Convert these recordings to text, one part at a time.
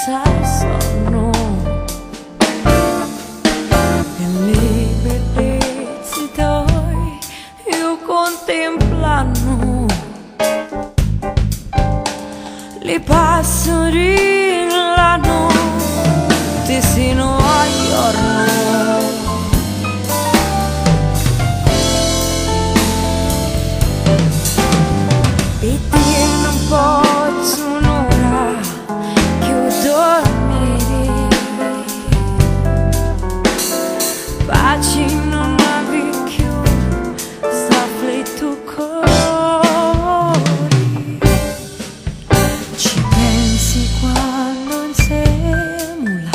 senza sonno, e le bellezze tuoi io contemplano, le passeri la notte sino a giorno. E te non posso un'ora che io dormirei, pace non avevi più, sta tu cuore. Ci pensi quando insieme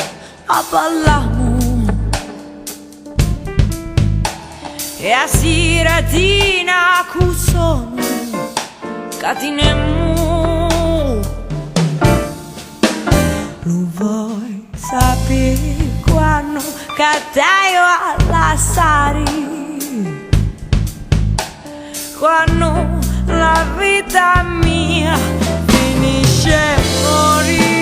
a ballamo e a seratina cu sono catinemu. Lo vuoi sapere quando cataio alla sari, quando la vita mia finisce morire.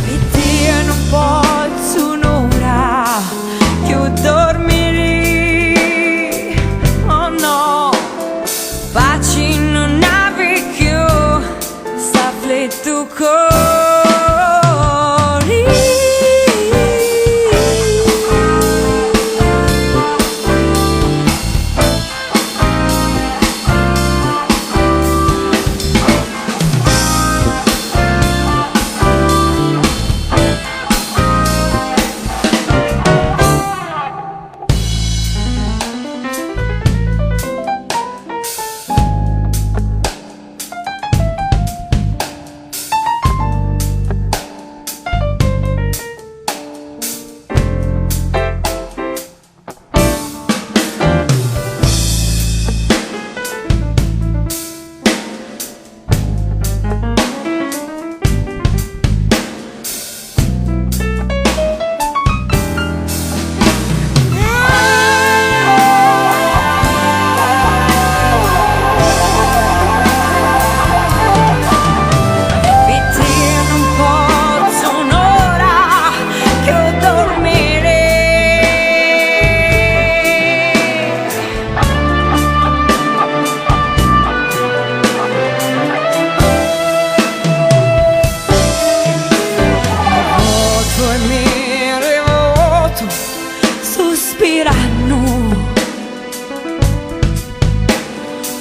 E te non posso un'ora che io dormirei, oh no, pace non avevi più, sta tu cuore.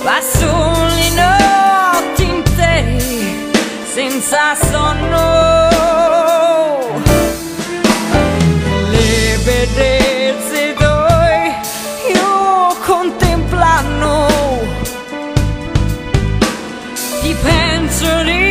Passo le notti intere senza sonno, le bellezze tue io contemplano, ti penso di